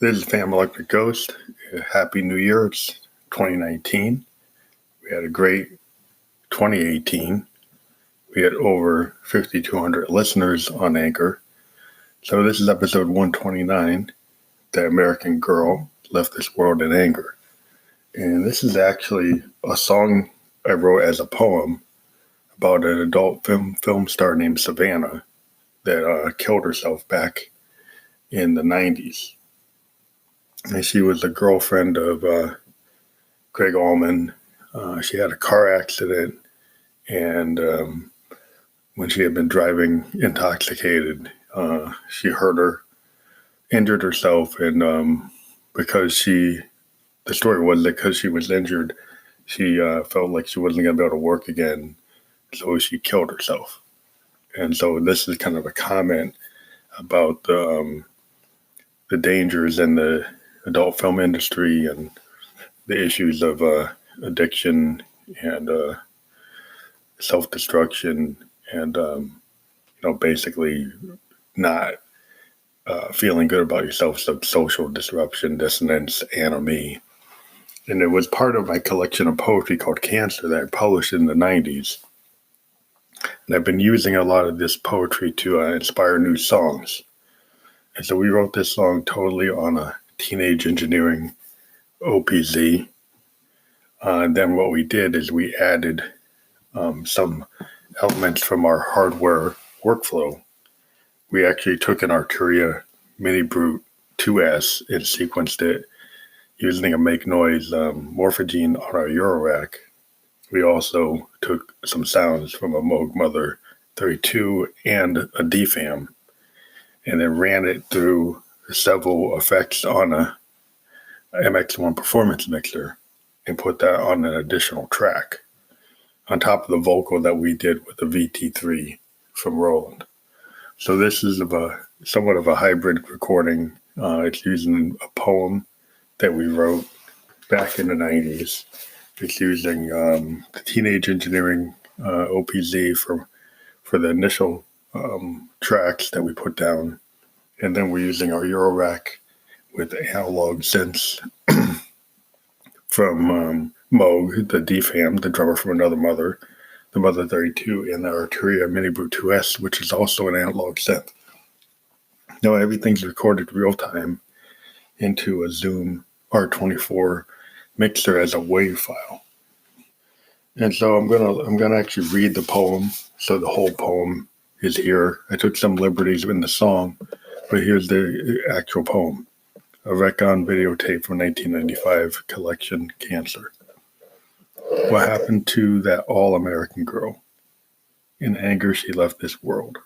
This is Fam Electric Ghost. Happy New Year. It's 2019. We had a great 2018. We had over 5,200 listeners on Anchor. So this is episode 129, The American Grrrl Left This World in Anger. And this is actually a song I wrote as a poem about an adult film star named Savannah that killed herself back in the 90s. And she was the girlfriend of Greg Allman. She had a car accident, and when she had been driving intoxicated, she injured herself, and the story was that because she was injured, she felt like she wasn't going to be able to work again, so she killed herself. And so this is kind of a comment about the dangers in the adult film industry and the issues of addiction and self-destruction and, basically not feeling good about yourself, some social disruption, dissonance, anomie. And it was part of my collection of poetry called Cancer that I published in the 90s. And I've been using a lot of this poetry to inspire new songs. And so we wrote this song totally on a teenage engineering OPZ. And then what we did is we added some elements from our hardware workflow. We actually took an Arturia Mini Brute 2S and sequenced it using a make noise morphogene on our Eurorack. We also took some sounds from a Moog Mother 32 and a DFAM, and then ran it through several effects on a MX1 performance mixer and put that on an additional track on top of the vocal that we did with the VT3 from Roland. So this is somewhat of a hybrid recording. It's using a poem that we wrote back in the 90s. It's using the Teenage Engineering OPZ for the initial tracks that we put down. And then we're using our Eurorack with analog synths from Moog, the DFAM, the drummer from Another Mother, the Mother 32, and the Arturia Mini Brute 2S, which is also an analog synth. Now everything's recorded real time into a Zoom R24 mixer as a WAV file. And so I'm gonna actually read the poem. So the whole poem is here. I took some liberties in the song, but here's the actual poem. A Recon videotape from 1995 collection, Cancer. What happened to that All American Grrrl? In anger, she left this world.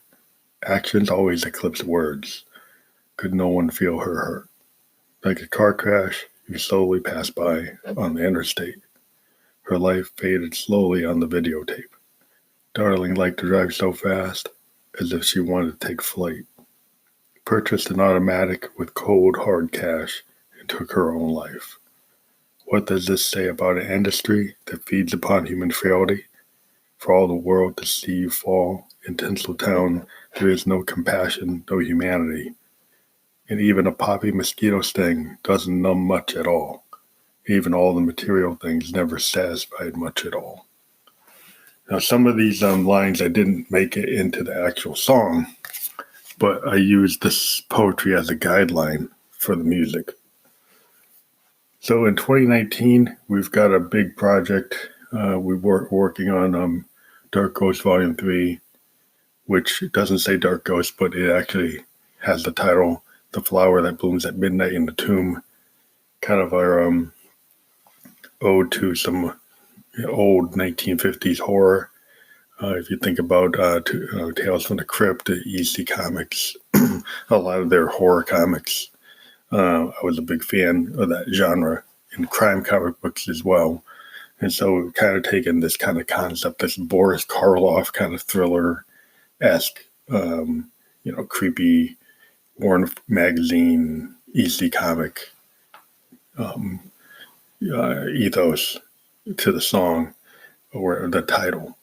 Actions always eclipse words. Could no one feel her hurt? Like a car crash, you slowly pass by on the interstate. Her life faded slowly on the videotape. Darling liked to drive so fast, as if she wanted to take flight. Purchased an automatic with cold, hard cash and took her own life. What does this say about an industry that feeds upon human frailty? For all the world to see you fall in Tinseltown, there is no compassion, no humanity. And even a poppy mosquito sting doesn't numb much at all. Even all the material things never satisfied much at all. Now, some of these lines I didn't make it into the actual song, but I used this poetry as a guideline for the music. So in 2019, we've got a big project. We're working on Dark Ghost Volume 3, which doesn't say Dark Ghost, but it actually has the title, The Flower That Blooms at Midnight in the Tomb, kind of our ode to some old 1950s horror. If you think about Tales from the Crypt, the EC Comics, a lot of their horror comics, I was a big fan of that genre, and crime comic books as well. And so we've kind of taken this kind of concept, this Boris Karloff kind of thriller-esque, creepy Warren magazine, EC comic ethos to the song or the title.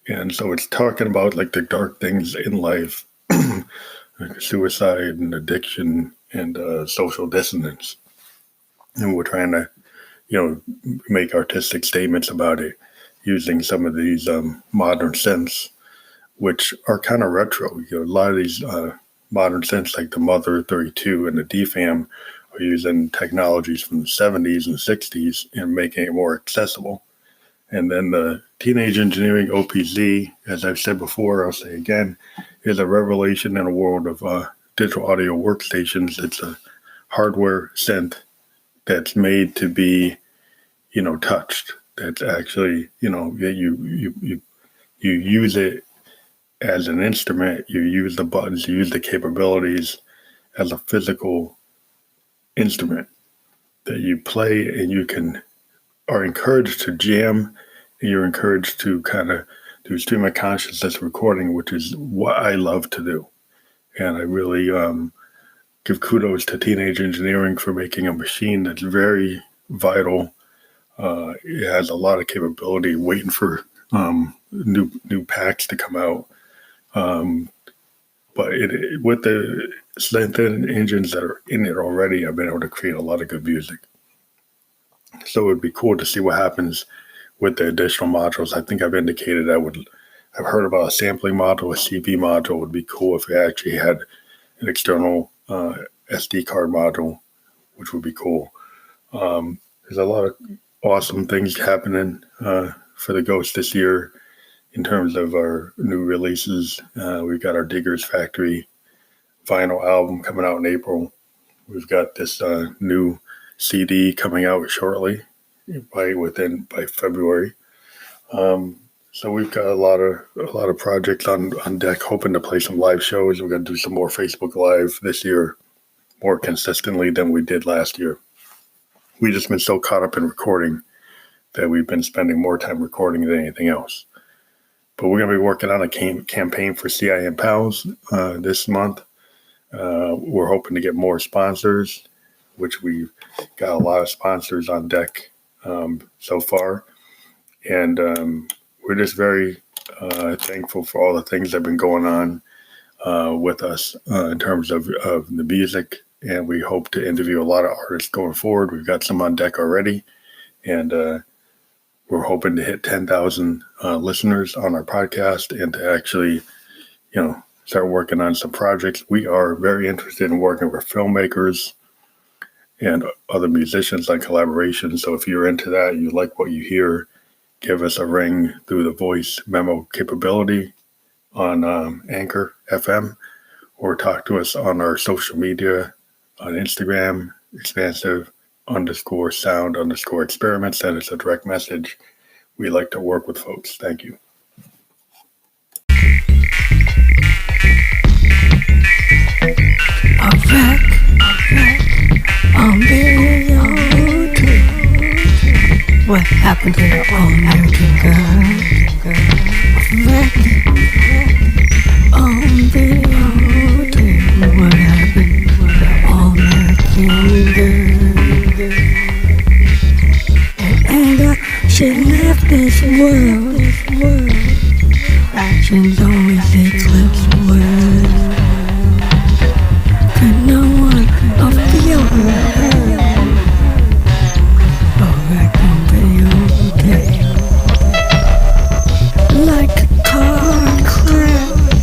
And so it's talking about like the dark things in life, like suicide and addiction and social dissonance. And we're trying to, make artistic statements about it using some of these modern synths, which are kind of retro. A lot of these modern synths, like the Mother 32 and the DFAM, are using technologies from the 70s and 60s and making it more accessible. And then the Teenage Engineering OPZ, as I've said before, I'll say again, is a revelation in a world of digital audio workstations. It's a hardware synth that's made to be, touched. That's actually, you use it as an instrument. You use the buttons, you use the capabilities as a physical instrument that you play, and you are encouraged to jam, and you're encouraged to kind of do stream of consciousness recording, which is what I love to do. And I really give kudos to Teenage Engineering for making a machine that's very vital. It has a lot of capability, waiting for new packs to come out. But with the synth engines that are in it already, I've been able to create a lot of good music. So it would be cool to see what happens with the additional modules. I think I've indicated I've heard about a sampling module, a CV module. Would be cool if it actually had an external SD card module, which would be cool. There's a lot of awesome things happening for the Ghost this year in terms of our new releases. We've got our Diggers Factory vinyl album coming out in April. We've got this new CD coming out shortly by February. So we've got a lot of projects on deck, hoping to play some live shows. We're going to do some more Facebook Live this year, more consistently than we did last year. We've just been so caught up in recording that we've been spending more time recording than anything else. But we're going to be working on a campaign for CIM Pals this month. We're hoping to get more sponsors, which we've got a lot of sponsors on deck so far. And we're just very thankful for all the things that have been going on with us in terms of the music. And we hope to interview a lot of artists going forward. We've got some on deck already. And we're hoping to hit 10,000 listeners on our podcast and to actually, start working on some projects. We are very interested in working with filmmakers and other musicians on collaboration. So if you're into that, you like what you hear, give us a ring through the voice memo capability on Anchor FM, or talk to us on our social media on Instagram, expansive_sound_experiments. Send us a direct message. We like to work with folks. Thank you. What happened to the All American Grrrl? What happened to the All American Grrrl? And anger, she left this world. Actions always eclipse words. Could no one feel her? Like a car crash,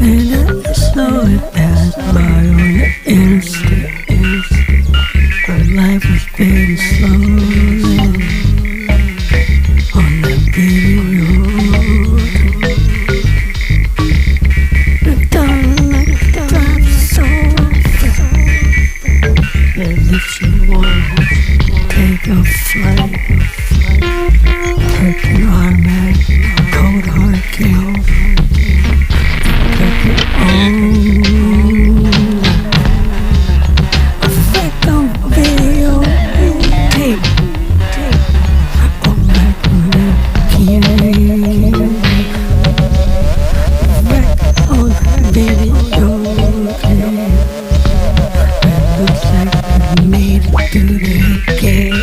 and I saw it pass by on the interstate. Her life was fading slowly on that baby road. The darling like a drop soft, as if she wanted to take a flight. An automatic, cold hard kill. Took it on. Effect on video tape. Oh my God, effect on video tape. It looks like we made it through the game.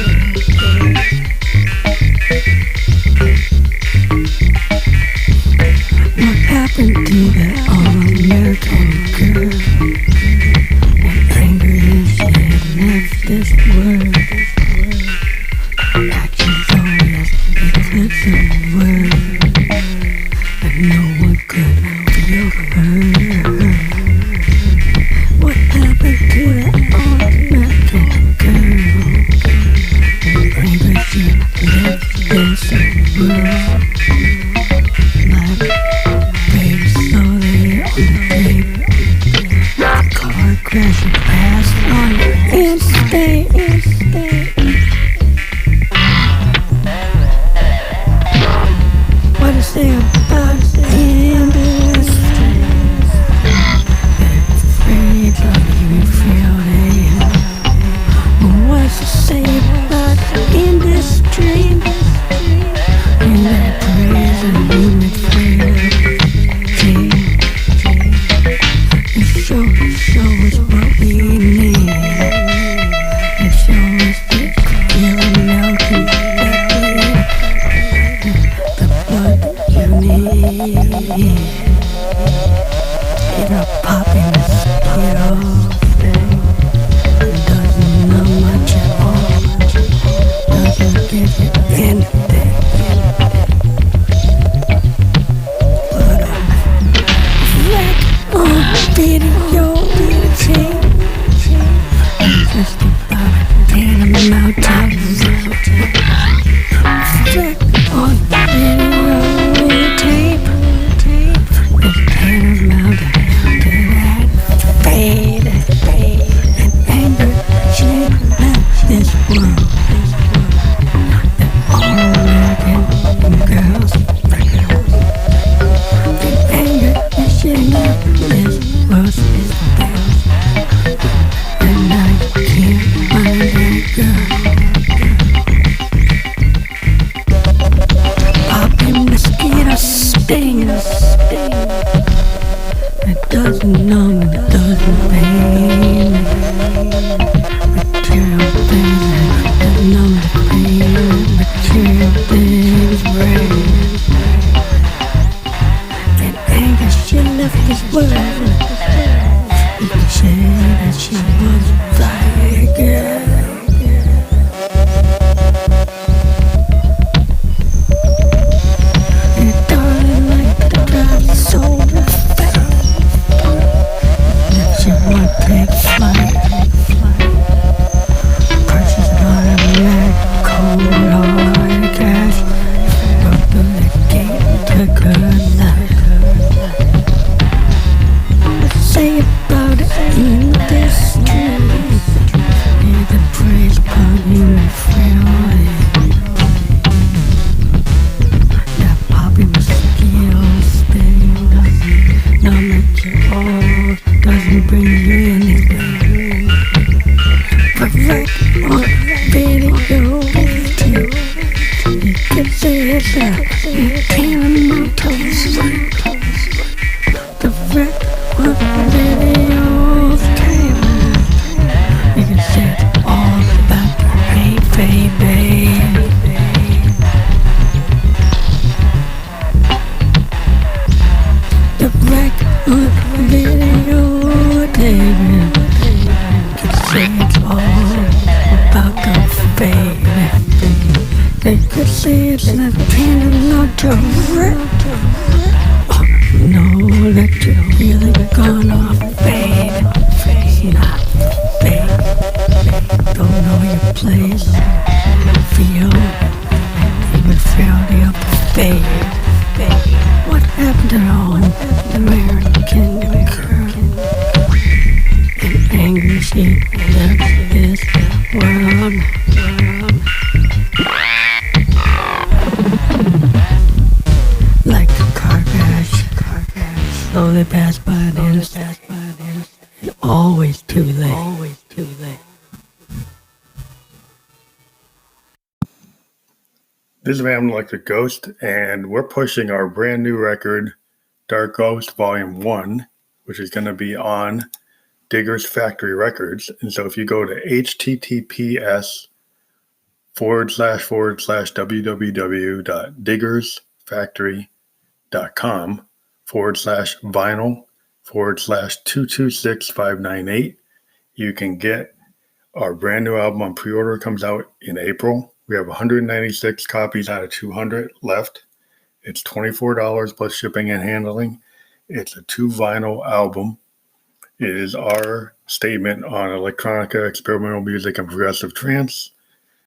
What happened to that All American Grrrl? this word. Actions always eclipse the word. And no one could feel hurt. What happened to the All American Grrrl? Maybe she lived this world. My baby slowly on the tape. Car crashing past on interstate. What is there about industry? They're afraid to even feel it. What's to say about industry? In that praise and human frailty. Show us what we need. And show us that feeling melting the blood that you need. It'll pop in the skill thing. It doesn't know much at all. Doesn't give you anything. But video tape. Just about 10 of them out Flick on video tape. Just 10 of them out to that fade. And anger shit left this world. The All American Grrrls. The anger and shit left this world. And I can't find that girl. Popping mosquito stings. It doesn't numb, it doesn't pain. Material things that numb the pain. Material things rain. And anger she left this world. You can say that she was like girl. And darling, like the drive so fast. That she won't take flight. Purchase an automatic cold hard cash. Go through the gate to good life. Say about it in this street. Hear the praise upon you and frailty. That poppy mosquitoes thing doesn't numb it at all. Doesn't bring you anything. Perfect on video tape. You could say it's a animal sleep. The wreck on video tape. You can say it's all about the hate, baby. The wreck on video tape. You can say it's all about the baby. They could say it's not not to wreck. Know that you're really gone off, babe. Not babe. Don't know your place. Feel even failed up, babe. What happened to All American Grrrl? An angry she left this world. Like a car crash. Slowly pass by an interstate. And always too late. This is Van Like the Ghost, and we're pushing our brand new record, Dark Ghost Volume 1, which is going to be on Diggers Factory Records. And so if you go to https://www.diggersfactory.com/vinyl/226598, you can get Our brand new album on pre-order comes out in April. We have 196 copies out of 200 left. It's $24 plus shipping and handling. It's a 2 vinyl album. It is our statement on electronica, experimental music, and progressive trance.